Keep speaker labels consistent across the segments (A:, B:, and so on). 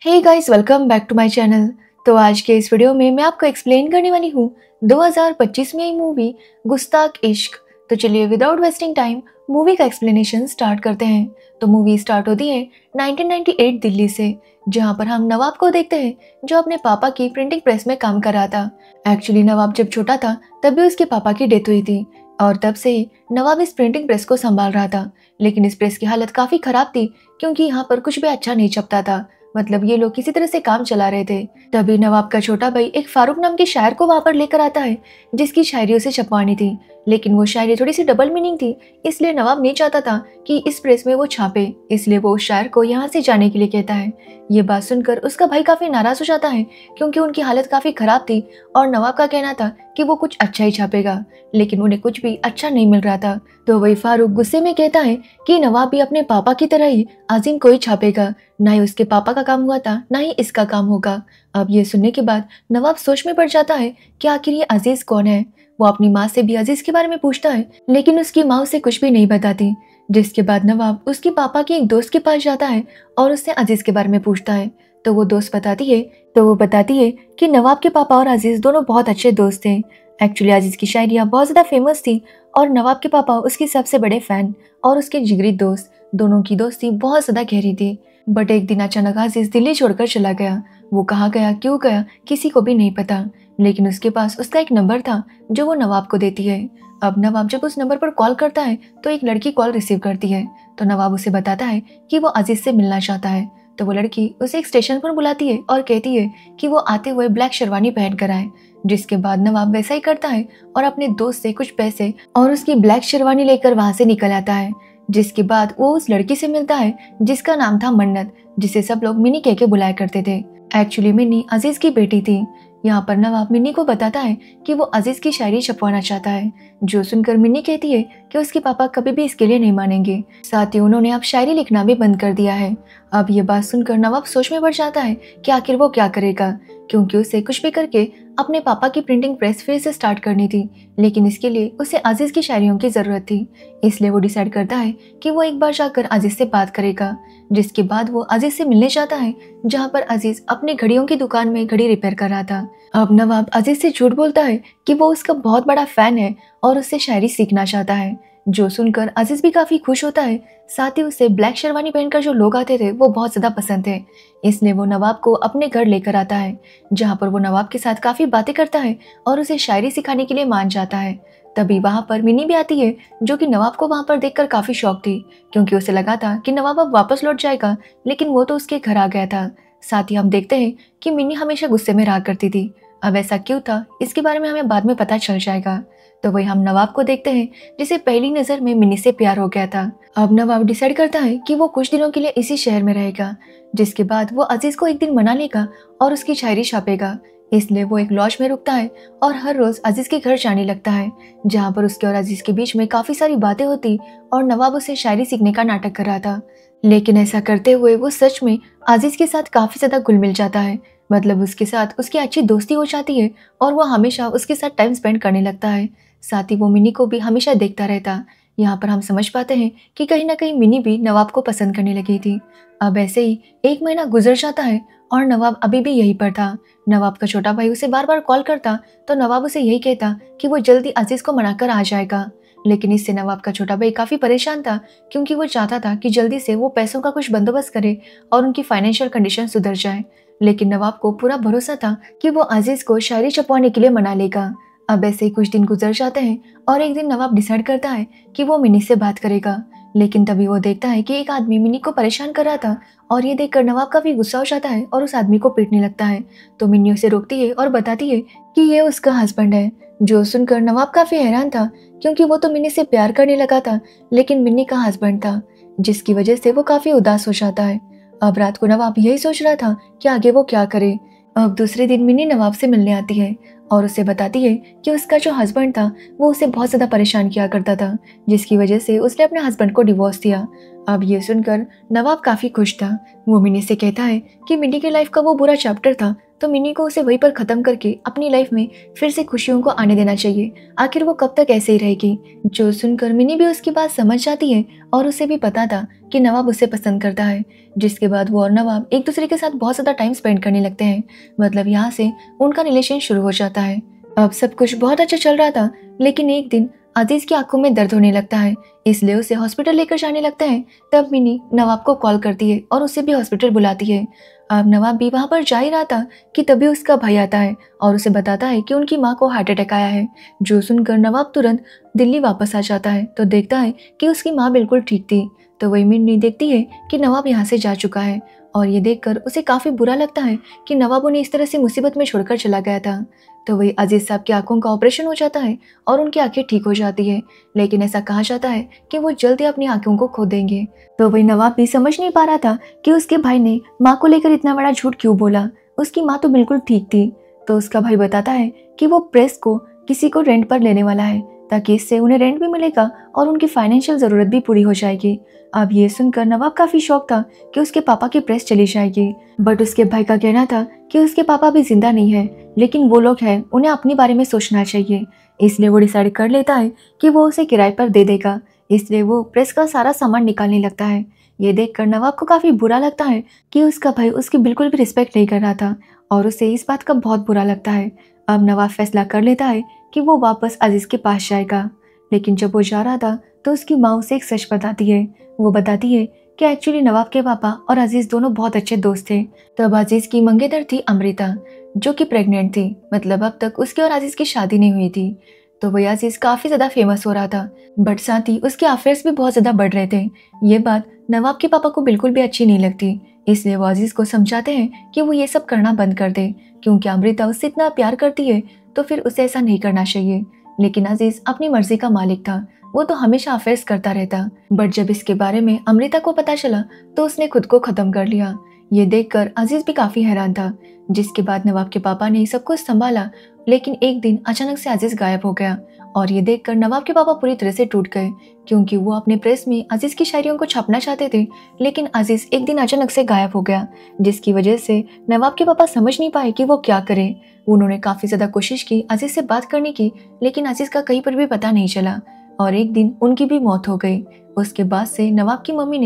A: Hey guys, welcome back to my channel. तो आज के इस वीडियो में मैं आपको एक्सप्लेन करने वाली हूँ 2025 में आई मूवी गुस्ताख इश्क। तो चलिए विदाउट वेस्टिंग टाइम मूवी का एक्सप्लेनेशन स्टार्ट करते हैं। तो मूवी स्टार्ट होती है 1998 दिल्ली से, जहाँ पर हम नवाब को देखते हैं जो अपने पापा की प्रिंटिंग प्रेस में काम कर रहा था। एक्चुअली नवाब जब छोटा था तभी उसके पापा की डेथ हुई थी और तब से ही नवाब इस प्रिंटिंग प्रेस को संभाल रहा था। लेकिन इस प्रेस की हालत काफ़ी ख़राब थी क्योंकि यहाँ पर कुछ भी अच्छा नहीं छपता था। मतलब ये लोग किसी तरह से काम चला रहे थे। तभी नवाब का छोटा भाई एक फारूक नाम के शायर को वहां पर लेकर आता है जिसकी शायरी उसे छपवानी थी, लेकिन वो शायरी थोड़ी सी डबल मीनिंग थी, इसलिए नवाब नहीं चाहता था कि इस प्रेस में वो छापे, इसलिए वो उस शायर को यहाँ से जाने के लिए कहता है। ये बात सुनकर उसका भाई काफी नाराज हो जाता है क्योंकि उनकी हालत काफी खराब थी और नवाब का कहना था कि वो कुछ अच्छा ही छापेगा, लेकिन उन्हें कुछ भी अच्छा नहीं मिल रहा था। तो वही फारूक गुस्से में कहता है कि नवाब भी अपने पापा की तरह ही आजिम को ही छापेगा, ना ही उसके पापा का काम हुआ था ना ही इसका काम होगा। अब ये सुनने के बाद नवाब सोच में पड़ जाता है कि आखिर ये अजीज कौन है। वो अपनी माँ से भी अजीज के बारे में पूछता है, लेकिन उसकी माँ उसे कुछ भी नहीं बताती। जिसके बाद नवाब उसके पापा के एक दोस्त के पास जाता है और उससे अजीज के बारे में पूछता है। तो वो बताती है कि नवाब के पापा और अजीज दोनों बहुत अच्छे दोस्त थे। एक्चुअली अजीज की शायरियाँ बहुत ज़्यादा फेमस थी और नवाब के पापा उसके सबसे बड़े फैन और उसके जिगरी दोस्त। दोनों की दोस्ती बहुत ज़्यादा गहरी थी। बट एक दिन अचानक अजीज दिल्ली छोड़कर चला गया। वो कहाँ गया, क्यों गया, किसी को भी नहीं पता, लेकिन उसके पास उसका एक नंबर था जो वो नवाब को देती है। अब नवाब जब उस नंबर पर कॉल करता है तो एक लड़की कॉल रिसीव करती है। तो नवाब उसे बताता है कि वो अजीज से मिलना चाहता है। तो वो लड़की उसे एक स्टेशन पर बुलाती है और कहती है कि वो आते हुए ब्लैक शेरवानी पहन कर आए। जिसके बाद नवाब वैसा ही करता है और अपने दोस्त से कुछ पैसे और उसकी ब्लैक शेरवानी लेकर वहां से निकल आता है। जिसके बाद वो उस लड़की से मिलता है जिसका नाम था मन्नत, जिसे सब लोग मिनी कह के बुलाया करते थे। एक्चुअली मिनी अजीज की बेटी थी। यहाँ पर नवाब मिनी को बताता है कि वो अजीज की शायरी छपवाना चाहता है, जो सुनकर मिनी कहती है कि उसके पापा कभी भी इसके लिए नहीं मानेंगे। साथ ही उन्होंने अब शायरी लिखना भी बंद कर दिया है। अब ये बात सुनकर नवाब सोच में पड़ जाता है कि आखिर वो क्या करेगा, क्योंकि उसे कुछ भी करके अपने पापा की प्रिंटिंग प्रेस फिर से स्टार्ट करनी थी, लेकिन इसके लिए उसे अजीज की शायरियों की जरूरत थी। इसलिए वो डिसाइड करता है कि वो एक बार जाकर अजीज से बात करेगा। जिसके बाद वो अजीज से मिलने जाता है, जहाँ पर अजीज अपने घड़ियों की दुकान में घड़ी रिपेयर कर रहा था। अब नवाब अजीज से झूठ बोलता है कि वो उसका बहुत बड़ा फैन है और उससे शायरी सीखना चाहता है, जो सुनकर अजीज भी काफी खुश होता है। साथ ही उसे ब्लैक शेरवानी पहनकर जो लोग आते थे वो बहुत ज्यादा पसंद थे, इसलिए वो नवाब को अपने घर लेकर आता है, जहाँ पर वो नवाब के साथ काफी बातें करता है और उसे शायरी सिखाने के लिए मान जाता है। तभी वहां पर मिनी भी आती है, जो कि नवाब को वहां पर देखकर काफी शौक थी, क्योंकि उसे लगा था कि नवाब अब वापस लौट जाएगा, लेकिन वो तो उसके घर आ गया था। साथ ही हम देखते हैं कि मिनी हमेशा गुस्से में रहा करती थी। अब ऐसा क्यों था इसके बारे में हमें बाद में पता चल जाएगा। तो वही हम नवाब को देखते हैं, जिसे पहली नजर में मिनी से प्यार हो गया था। अब नवाब डिसाइड करता है कि वो कुछ दिनों के लिए इसी शहर में रहेगा, जिसके बाद वो अजीज को एक दिन मना लेगा और उसकी शायरी छापेगा। इसलिए वो एक लॉज में रुकता है और हर रोज अजीज के घर जाने लगता है, जहाँ पर उसके और अजीज के बीच में काफी सारी बातें होती और नवाब उसे शायरी सीखने का नाटक कर रहा था। लेकिन ऐसा करते हुए वो सच में अजीज के साथ काफी ज्यादा घुल मिल जाता है। मतलब उसके साथ उसकी अच्छी दोस्ती हो जाती है और वो हमेशा उसके साथ टाइम स्पेंड करने लगता है। साथ ही वो मिनी को भी हमेशा देखता रहता। यहाँ पर हम समझ पाते हैं कि कहीं ना कहीं मिनी भी नवाब को पसंद करने लगी थी। अब ऐसे ही एक महीना गुजर जाता है और नवाब अभी भी यहीं पर था। नवाब का छोटा भाई उसे बार बार कॉल करता तो नवाब उसे यही कहता कि वो जल्दी अजीज को मनाकर आ जाएगा, लेकिन इससे नवाब का छोटा भाई काफी परेशान था, क्योंकि वो चाहता था कि जल्दी से वो पैसों का कुछ बंदोबस्त करे और उनकी फाइनेंशियल कंडीशन सुधर जाए। लेकिन नवाब को पूरा भरोसा था कि वो अजीज को शायरी छपवाने के लिए मना लेगा। अब ऐसे ही कुछ दिन गुजर जाते हैं और एक दिन नवाब डिसाइड करता है कि वो मिनी से बात करेगा, लेकिन तभी वो देखता है कि एक आदमी मिनी को परेशान कर रहा था और ये देखकर नवाब काफी गुस्सा हो जाता है और उस आदमी को पीटने लगता है। तो मिनी उसे रोकती है और बताती है कि ये उसका हस्बैंड है, जो सुनकर नवाब काफी हैरान था, क्योंकि वो तो मिनी से प्यार करने लगा था, लेकिन मिनी का हस्बैंड था, जिसकी वजह से वो काफी उदास हो जाता है। अब रात को नवाब यही सोच रहा था कि आगे वो क्या करे। अब दूसरे दिन मिनी नवाब से मिलने आती है और उसे बताती है कि उसका जो हस्बैंड था वो उसे बहुत ज़्यादा परेशान किया करता था, जिसकी वजह से उसने अपने हस्बैंड को डिवोर्स दिया। अब ये सुनकर नवाब काफ़ी खुश था। वो मिनी से कहता है कि मिनी की लाइफ का वो बुरा चैप्टर था, तो मिनी को उसे वहीं पर ख़त्म करके अपनी लाइफ में फिर से खुशियों को आने देना चाहिए। आखिर वो कब तक ऐसे ही रहेगी। जो सुनकर मिनी भी उसकी बात समझ जाती है और उसे भी पता था कि नवाब उसे पसंद करता है, जिसके बाद वो और नवाब एक दूसरे के साथ बहुत ज़्यादा टाइम स्पेंड करने लगते हैं। मतलब यहाँ से उनका रिलेशन शुरू हो जाता है। अब सब कुछ बहुत अच्छा चल रहा था, लेकिन एक दिन अजीज की आंखों में दर्द होने लगता है, इसलिए उसे हॉस्पिटल लेकर जाने लगता है। तब मिनी नवाब को कॉल करती है और उसे भी हॉस्पिटल बुलाती है। अब नवाब भी वहां पर जा ही रहा था कि तभी उसका भाई आता है और उसे बताता है कि उनकी माँ को हार्ट अटैक आया है। जो सुनकर नवाब तुरंत दिल्ली वापस आ जाता है तो देखता है कि उसकी माँ बिल्कुल ठीक थी। तो वही मिनी देखती है कि नवाब यहाँ से जा चुका है और ये देखकर उसे काफ़ी बुरा लगता है कि नवाब उन्हें इस तरह से मुसीबत में छोड़कर चला गया था। तो वही अजीज साहब की आंखों का ऑपरेशन हो जाता है और उनकी आंखें ठीक हो जाती है, लेकिन ऐसा कहा जाता है कि वो जल्दी अपनी आंखों को खो देंगे। तो वही नवाब भी समझ नहीं पा रहा था कि उसके भाई ने माँ को लेकर इतना बड़ा झूठ क्यों बोला। उसकी माँ तो बिल्कुल ठीक थी। तो उसका भाई बताता है कि वो प्रेस को किसी को रेंट पर लेने वाला है, ताकि इससे उन्हें रेंट भी मिलेगा और उनकी फाइनेंशियल ज़रूरत भी पूरी हो जाएगी। अब ये सुनकर नवाब काफ़ी शौक था कि उसके पापा की प्रेस चली जाएगी, बट उसके भाई का कहना था कि उसके पापा भी जिंदा नहीं है, लेकिन वो लोग हैं, उन्हें अपने बारे में सोचना चाहिए। इसलिए वो डिसाइड कर लेता है कि वो उसे किराए पर दे देगा। इसलिए वो प्रेस का सारा सामान निकालने लगता है। ये देखकर नवाब को काफ़ी बुरा लगता है कि उसका भाई उसकी बिल्कुल भी रिस्पेक्ट नहीं कर रहा था और उसे इस बात का बहुत बुरा लगता है। अब नवाब फैसला कर लेता है कि वो वापस अजीज के पास जाएगा, लेकिन जब वो जा रहा था तो उसकी माँ उसे एक सच बताती है। वो बताती है कि एक्चुअली नवाब के पापा और अजीज दोनों बहुत अच्छे दोस्त थे। तब अजीज की मंगेतर थी अमृता, जो कि प्रेग्नेंट थी। मतलब अब तक उसकी और अजीज की शादी नहीं हुई थी। तो वही अजीज काफ़ी ज़्यादा फेमस हो रहा था, बट साथ ही उसके अफेयर्स भी बहुत ज़्यादा बढ़ रहे थे। ये बात नवाब के पापा को बिल्कुल भी अच्छी नहीं लगती, इसलिए वो अजीज को समझाते हैं कि वो ये सब करना बंद कर दे, क्योंकि अमृता उससे इतना प्यार करती है तो फिर उसे ऐसा नहीं करना चाहिए। लेकिन अजीज अपनी मर्जी का मालिक था, वो तो हमेशा अफेयर्स करता रहता। बट जब इसके बारे में अमृता को पता चला तो उसने खुद को खत्म कर लिया। ये देखकर अजीज भी काफी हैरान था, जिसके बाद नवाब के पापा ने सब कुछ संभाला। लेकिन एक दिन अचानक से अजीज गायब हो गया और ये देखकर नवाब के पापा पूरी तरह से टूट गए, क्योंकि वो अपने प्रेस में अजीज की शायरियों को छापना चाहते थे। लेकिन अजीज एक दिन अचानक से गायब हो गया, जिसकी वजह से नवाब के पापा समझ नहीं पाए कि वो क्या करें। उन्होंने काफी ज्यादा कोशिश की अजीज से बात करने की, लेकिन अजीज का कहीं पर भी पता नहीं चला और एक दिन उनकी भी मौत हो गई। उसके बाद से नवाब की मम्मी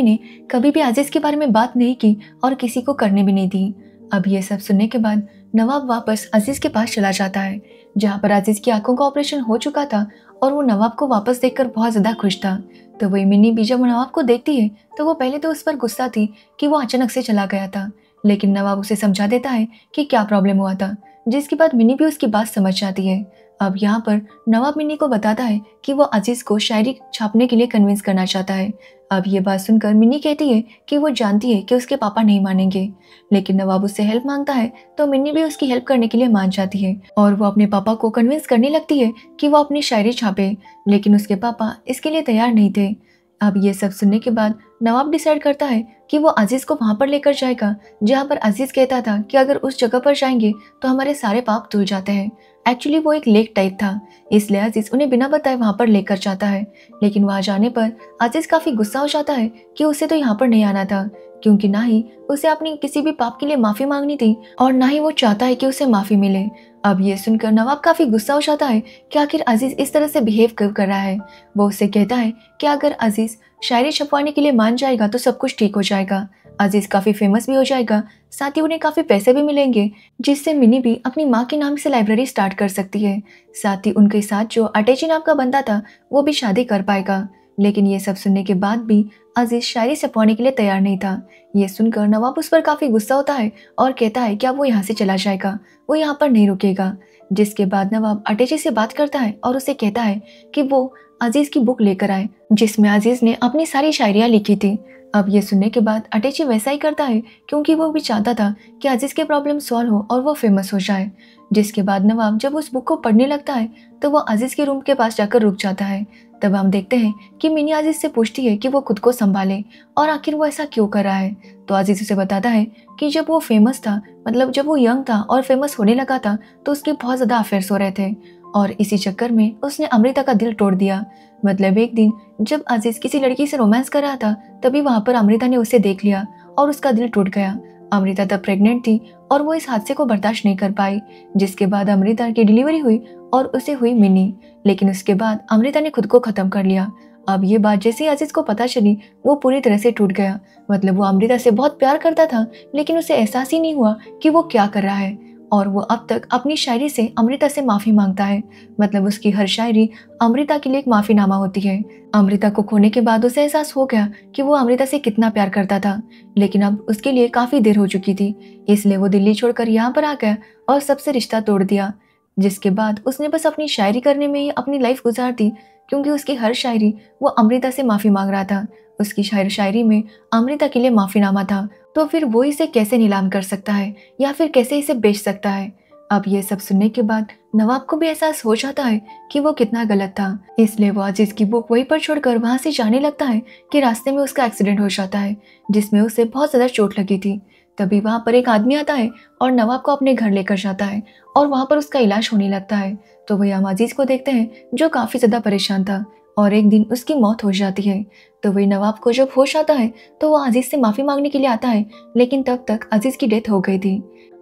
A: ने कभी भी अजीज के बारे में बात नहीं की और किसी को करने भी नहीं दी। अब ये सब सुनने के बाद नवाब वापस अजीज के पास चला जाता है, जहाँ पर अजीज की आंखों का ऑपरेशन हो चुका था और वो नवाब को वापस देखकर बहुत ज्यादा खुश था। तो वही मिनी भी जब नवाब को देखती है तो वो पहले तो उस पर गुस्सा थी कि वो अचानक से चला गया था, लेकिन नवाब उसे समझा देता है कि क्या प्रॉब्लम हुआ था, जिसके बाद मिनी भी उसकी बात समझ जाती है। अब यहाँ पर नवाब मिनी को बताता है कि वो अजीज को शायरी छापने के लिए कन्विंस करना चाहता है। अब ये बात सुनकर मिनी कहती है कि वो जानती है कि उसके पापा नहीं मानेंगे, लेकिन नवाब उससे हेल्प मांगता है तो मिनी भी उसकी हेल्प करने के लिए मान जाती है और वो अपने पापा को कन्विंस करने लगती है कि वो अपनी शायरी छापे, लेकिन उसके पापा इसके लिए तैयार नहीं थे। अब ये सब सुनने के बाद नवाब डिसाइड करता है कि वो अजीज को वहां पर लेकर जाएगा जहाँ पर अजीज कहता था कि अगर उस जगह पर जाएंगे तो हमारे सारे पाप धुल जाते हैं। एक्चुअली वो एक लेक टाइप था, इसलिए अजीज उन्हें बिना बताए वहां पर लेकर जाता है। लेकिन वहां जाने पर अजीज काफी गुस्सा हो जाता है कि उसे तो यहाँ पर नहीं आना था, क्योंकि ना ही उसे अपनी किसी भी पाप के लिए माफी मांगनी थी और ना ही वो चाहता है कि उसे माफी मिले। अब ये सुनकर नवाब काफी गुस्सा हो जाता है कि आखिर अजीज इस तरह से बिहेव क्यों कर रहा है। वो उससे कहता है कि अगर अजीज शायरी छपवाने के लिए मान जाएगा तो सब कुछ ठीक हो जाएगा, अजीज काफी फेमस भी हो जाएगा, साथ ही उन्हें काफी पैसे भी मिलेंगे, जिससे मिनी भी अपनी माँ के नाम से लाइब्रेरी स्टार्ट कर सकती है। साथ ही उनके साथ जो अटैची नाम का बंदा था वो भी शादी कर पाएगा। लेकिन ये सब सुनने के बाद भी अजीज शायरी छपवाने के लिए तैयार नहीं था। ये सुनकर नवाब उस पर काफी गुस्सा होता है और कहता है कि अब वो यहाँ से चला जाएगा, वो यहाँ पर नहीं रुकेगा। जिसके बाद नवाब अटैची से बात करता है और उसे कहता है कि वो अजीज की बुक लेकर आए, जिसमें अजीज ने अपनी सारी शायरियाँ लिखी थी। अब ये सुनने के बाद अटैची वैसा ही करता है क्योंकि वो भी चाहता था कि अजीज के प्रॉब्लम सॉल्व हो और वो फेमस हो जाए। जिसके बाद नवाब जब उस बुक को पढ़ने लगता है तो वो अजीज के रूम के पास जाकर रुक जाता है। तब हम देखते हैं कि मिनी अजीज से पूछती है कि वो खुद को संभाले और आखिर वो ऐसा क्यों कर रहा है। तो अजीज उसे बताता है कि जब वो फेमस था, मतलब जब वो यंग था और फेमस होने लगा था, तो उसके बहुत ज्यादा अफेयर्स हो रहे थे और इसी चक्कर में उसने अमृता का दिल तोड़ दिया। मतलब एक दिन जब अजीज किसी लड़की से रोमांस कर रहा था, तभी वहां पर अमृता ने उसे देख लिया और उसका दिल टूट गया। अमृता तब प्रेग्नेंट थी और वो इस हादसे को बर्दाश्त नहीं कर पाई, जिसके बाद अमृता की डिलीवरी हुई और उसे हुई मिनी। लेकिन उसके बाद अमृता ने खुद को खत्म कर लिया। अब ये बात जैसे ही अजीज को पता चली, वो पूरी तरह से टूट गया। मतलब वो अमृता से बहुत प्यार करता था, लेकिन उसे एहसास ही नहीं हुआ कि वो क्या कर रहा है और वो अब तक अपनी शायरी से अमृता से माफी मांगता है। मतलब उसकी हर शायरी अमृता के लिए एक माफीनामा होती है। अमृता को खोने के बाद उसे एहसास हो गया कि वो अमृता से कितना प्यार करता था, लेकिन अब उसके लिए काफी देर हो चुकी थी। इसलिए वो दिल्ली छोड़कर यहाँ पर आ गया और सबसे रिश्ता तोड़ दिया। जिसके बाद उसने बस अपनी शायरी करने में ही अपनी लाइफ गुजार दी, क्योंकि उसकी हर शायरी वो अमृता से माफी मांग रहा था। उसकी शायरी में अमृता के लिए माफीनामा था, तो फिर वो इसे कैसे नीलाम कर सकता है या फिर कैसे इसे बेच सकता है। अब ये सब सुनने के बाद नवाब को भी एहसास हो जाता है कि वो कितना गलत था। इसलिए वो अजीज की बुक वहीं पर छोड़कर वहां से जाने लगता है कि रास्ते में उसका एक्सीडेंट हो जाता है, जिसमें उसे बहुत ज्यादा चोट लगी थी। तभी वहां पर एक आदमी आता है और नवाब को अपने घर लेकर जाता है और वहां पर उसका इलाज होने लगता है। तो वही हम अजीज को देखते हैं जो काफी ज्यादा परेशान था और एक दिन उसकी मौत हो जाती है। तो वही नवाब को जब होश आता है तो वो अजीज से माफी मांगने के लिए आता है, लेकिन तब तक अजीज की डेथ हो गई थी।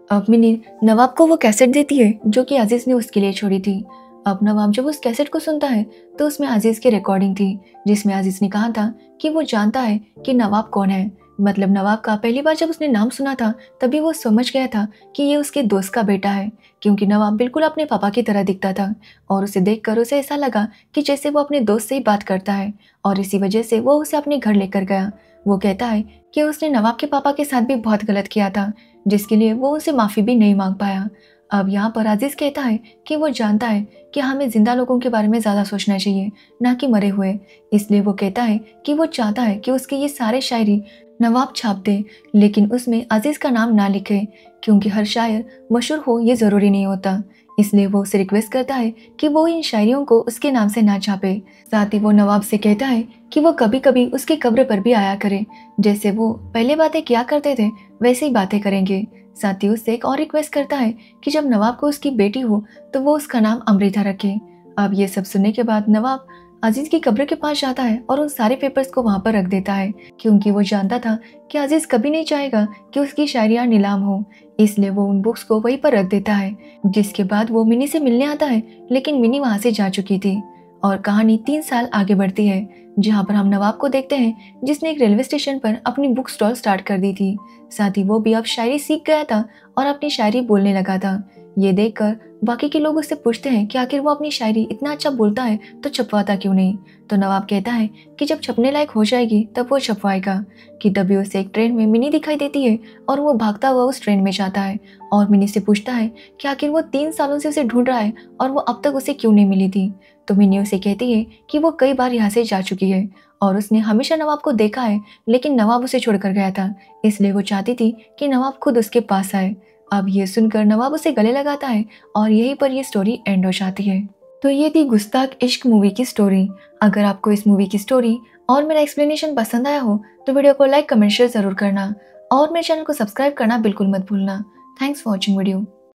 A: अब मिनी नवाब को वो कैसेट देती है जो कि अजीज ने उसके लिए छोड़ी थी। अब नवाब जब उस कैसेट को सुनता है तो उसमें अजीज की रिकॉर्डिंग थी, जिसमें अजीज ने कहा था कि वो जानता है कि नवाब कौन है। मतलब नवाब का पहली बार जब उसने नाम सुना था तभी वो समझ गया था कि ये उसके दोस्त का बेटा है, क्योंकि नवाब बिल्कुल अपने पापा की तरह दिखता था और उसे देखकर उसे ऐसा लगा कि जैसे वो अपने दोस्त से ही बात करता है और इसी वजह से वो उसे अपने घर लेकर गया। वो कहता है कि उसने नवाब के पापा के साथ भी बहुत गलत किया था, जिसके लिए वो उसे माफ़ी भी नहीं मांग पाया। अब यहाँ पर अजीज कहता है कि वो जानता है कि हमें जिंदा लोगों के बारे में ज़्यादा सोचना चाहिए, ना कि मरे हुए। इसलिए वो कहता है कि वो चाहता है कि उसके ये सारे शायरी नवाब छाप दे, लेकिन उसमें अजीज का नाम ना लिखे, क्योंकि हर शायर मशहूर हो ये ज़रूरी नहीं होता। इसलिए वो उसे रिक्वेस्ट करता है कि वो इन शायरियों को उसके नाम से ना छापे। साथ ही वो नवाब से कहता है कि वो कभी कभी उसकी कब्र पर भी आया करे, जैसे वो पहले बातें किया करते थे वैसे ही बातें करेंगे। साथ ही उससे एक और रिक्वेस्ट करता है कि जब नवाब को उसकी बेटी हो तो वो उसका नाम अमृता रखे। अब ये सब सुनने के बाद नवाब अजीज की कब्र के पास जाता है और उन सारे पेपर्स को वहां पर रख देता है, क्योंकि वो जानता था कि अजीज कभी नहीं चाहेगा कि उसकी शायरियाँ नीलाम हो। इसलिए वो उन बुक्स को वहीं पर रख देता है। जिसके बाद वो मिनी से मिलने आता है, लेकिन मिनी वहां से जा चुकी थी और कहानी 3 साल आगे बढ़ती है, जहाँ पर हम नवाब को देखते हैं जिसने एक रेलवे स्टेशन पर अपनी बुक स्टॉल स्टार्ट कर दी थी। साथ ही वो भी अब शायरी सीख गया था और अपनी शायरी बोलने लगा था। ये देखकर बाकी के लोग उससे पूछते हैं कि आखिर वो अपनी शायरी इतना अच्छा बोलता है तो छपवाता क्यों नहीं। तो नवाब कहता है कि जब छपने लायक हो जाएगी तब वो छपवाएगा। कि तभी उसे एक ट्रेन में मिनी दिखाई देती है और वो भागता हुआ उस ट्रेन में जाता है और मिनी से पूछता है कि आखिर वो 3 सालों से उसे ढूंढ रहा है और वो अब तक उसे क्यों नहीं मिली थी। तो मिनी उसे कहती है कि वो कई बार यहाँ से जा चुकी है और उसने हमेशा नवाब को देखा है, लेकिन नवाब उसे छोड़कर गया था, इसलिए वो चाहती थी कि नवाब खुद उसके पास आए। अब ये सुनकर नवाब उसे गले लगाता है और यहीं पर ये स्टोरी एंड हो जाती है। तो ये थी गुस्ताख इश्क मूवी की स्टोरी। अगर आपको इस मूवी की स्टोरी और मेरा एक्सप्लेनेशन पसंद आया हो तो वीडियो को लाइक कमेंट शेयर जरूर करना और मेरे चैनल को सब्सक्राइब करना बिल्कुल मत भूलना। Thanks for watching video.